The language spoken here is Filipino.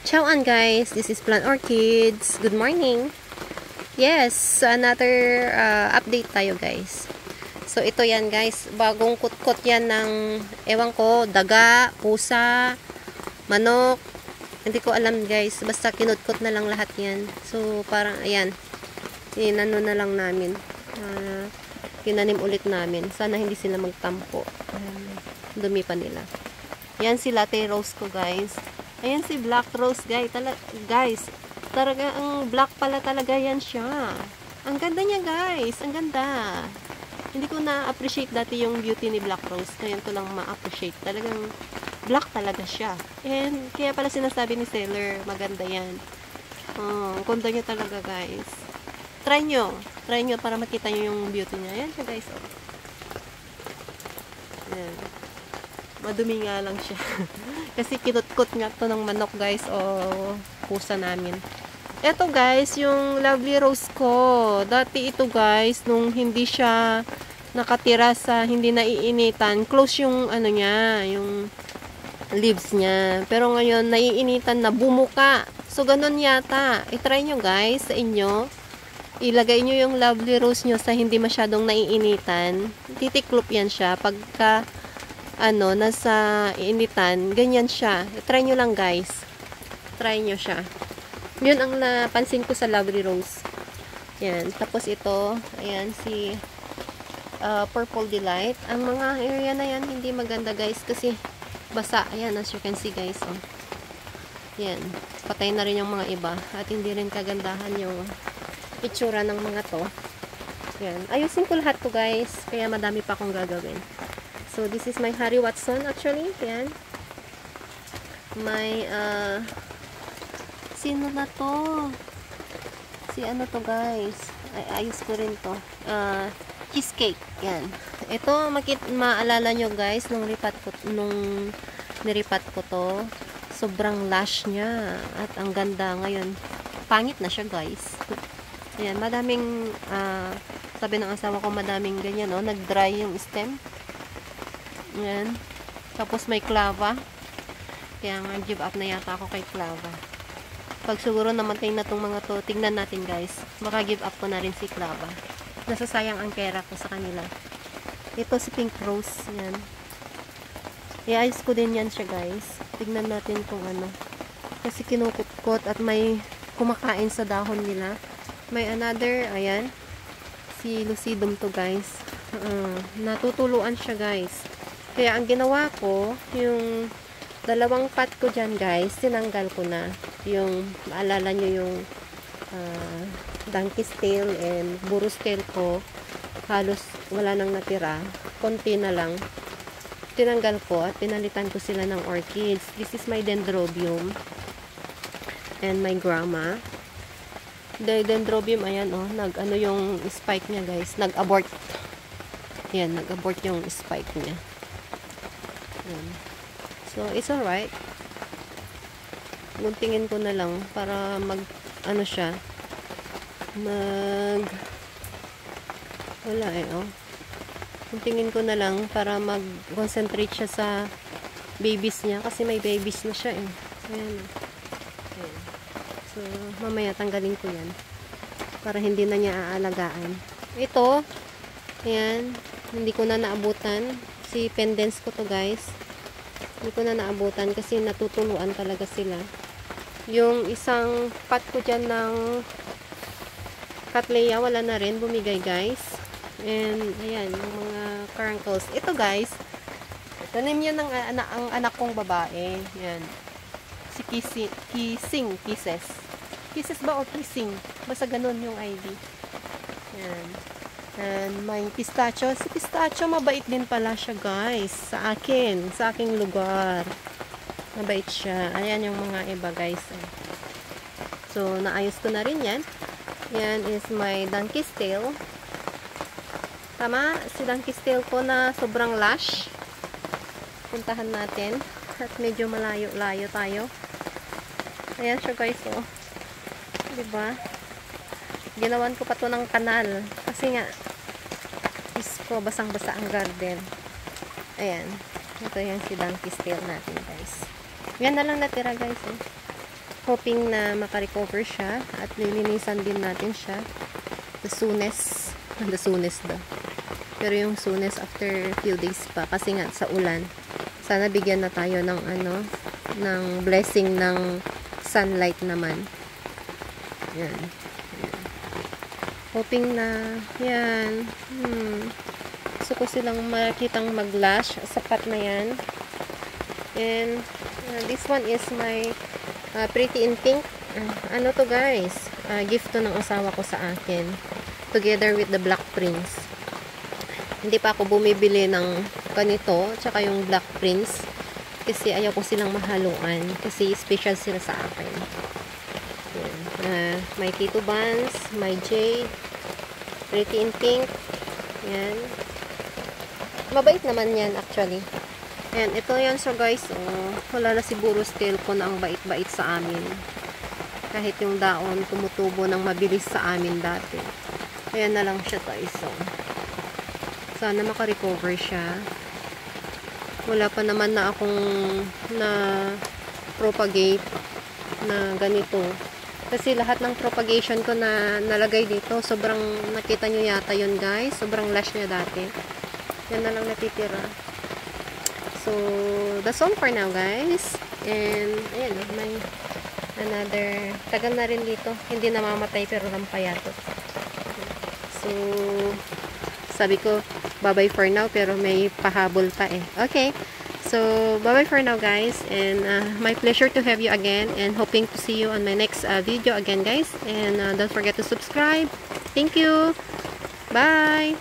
Ciao guys, this is Plant Orchids. Good morning. Yes, another update tayo guys. So ito yan guys, bagong kutkot yan ng ewan ko, daga, pusa, manok. Hindi ko alam guys, basta kinutkot na lang lahat yan. So parang ayan, inano na lang namin. Kinanim ulit namin. Sana hindi sila magtampo. Dumi pa nila. Yan si Latte Rose ko guys. Ayan si Black Rose guys. Talaga ang black pala talaga yan siya. Ang ganda niya guys. Ang ganda. Hindi ko na-appreciate dati yung beauty ni Black Rose. Ngayon ko lang ma-appreciate. Talagang black talaga siya. And kaya pala sinasabi ni seller, maganda yan. Ang ganda niya talaga guys. Try nyo. Try nyo para makita nyo yung beauty niya. Ayan siya guys. Oh. Ayan. Madumi nga lang siya. Kasi kinutkot nga to ng manok guys o pusa namin. Eto guys, yung lovely rose ko. Dati ito guys, nung hindi siya nakatira sa hindi naiinitan, close yung ano niya, yung leaves niya. Pero ngayon, naiinitan na, bumuka. So, ganun yata. I-try nyo guys sa inyo. Ilagay nyo yung lovely rose nyo sa hindi masyadong naiinitan. Titiklop yan siya. Pagka nasa initan, ganyan siya. Try nyo lang guys. Try nyo siya. Yun ang napansin ko sa lovely rose. Yan. Tapos ito, ayan si Purple Delight. Ang mga area na yan, hindi maganda guys kasi basa. Ayan, as you can see guys. Oh. Yan. Patay na rin yung mga iba. At hindi rin kagandahan yung itsura ng mga to. Yan. Ayusin ko lahat to guys. Kaya madami pa akong gagawin. So, this is my Harry Watson actually. Yan. May, sino na to? Si ano to guys? Ayos ko rin to. Cheesecake. Yan. Ito, maalala nyo guys, nung niripat ko to, sobrang lush niya. At ang ganda ngayon. Pangit na siya guys. Yan. Madaming, sabi ng asawa ko, madaming ganyan, no? Nag-dry yung stem. Yan. Tapos may clava. Kaya nga give up na yata ako kay clava. Pag siguro namatay na tong mga to, tingnan natin guys. Baka give up ko na rin si clava. Nasasayang ang pera ko sa kanila. Ito si Pink Rose. Yan. I-ayos ko din yan siya guys. Tingnan natin kung ano. Kasi kinukutkot at may kumakain sa dahon nila. May another, ayan. Si Lucidum to guys. Natutuluan siya guys. Kaya ang ginawa ko, yung dalawang pot ko dyan guys, tinanggal ko na. Yung, maalala nyo yung donkey's tail and buru's tail ko, halos wala nang natira. Konti na lang. Tinanggal ko at pinalitan ko sila ng orchids. This is my dendrobium and my grama. The dendrobium, ayan oh, nag-ano yung spike niya guys, nag-abort. Yan, nag-abort yung spike niya. So, it's alright. Guntingin ko na lang para siya. Wala eh, oh. Guntingin ko na lang para mag-concentrate siya sa babies niya. Kasi may babies na siya eh. Ayan. Ayan. So, mamaya tanggalin ko yan. Para hindi na niya aalagaan. Ito, ayan. Hindi ko na naabutan. Si pendants ko to guys. Hindi ko na naabutan kasi natutuluan talaga sila. Yung isang pot ko dyan ng Cattleya, wala na rin. Bumigay guys. And ayan, yung mga carancles. Ito guys, tanim yan ng ang anak kong babae. Yan. Si Kisses. Kisses ba o Kissing? Basta ganun yung ID. Yan. And may pistachio. Si pistachio, mabait din pala siya guys. Sa aking lugar. Mabait siya. Ayan yung mga iba guys. So, naayos ko na rin yan. Yan is my donkey's tail. Tama, si donkey's tail ko na sobrang lush. Puntahan natin. At medyo malayo-layo tayo. Ayan siya guys, oh. Diba? Ginawan ko pa to ng kanal. Kasi nga, ko basang-basa ang garden. Ayan. Ito yung si donkey's tail natin guys. Yan na lang natira guys. hoping na makarecover siya at lilinisan din natin siya the soonest daw. Pero yung soonest after few days pa kasi nga sa ulan. Sana bigyan na tayo ng ng blessing ng sunlight naman. Yan. Hoping na yan. Gusto ko silang makitang mag-lash. Sapat na yan. And this one is my Pretty in Pink. Ano to guys? Gift to ng asawa ko sa akin. Together with the Black Prince. Hindi pa ako bumibili ng ganito. Tsaka yung Black Prince. Kasi ayaw ko silang mahaluan. Kasi special sila sa akin. May Tito Buns. May Jade. Pretty in Pink. Yan. Mabait naman yan actually. Ayan, ito yan. So guys, wala na siguro scale ko na ang bait-bait sa amin. Kahit yung daon tumutubo ng mabilis sa amin dati. Ayan na lang siya guys. So, sana makarecover siya. Wala pa naman na akong propagate na ganito. Kasi lahat ng propagation ko na nalagay dito, sobrang nakita nyo yata yun guys. Sobrang lash niya dati. Yan na lang natitira. So, that's all for now guys. And, ayan, may another, tagal na rin dito. Hindi namamatay pero lampayatot. So, sabi ko, bye-bye for now pero may pahabol pa eh. Okay. So, bye-bye for now guys. And, my pleasure to have you again. And hoping to see you on my next video again guys. And, don't forget to subscribe. Thank you. Bye.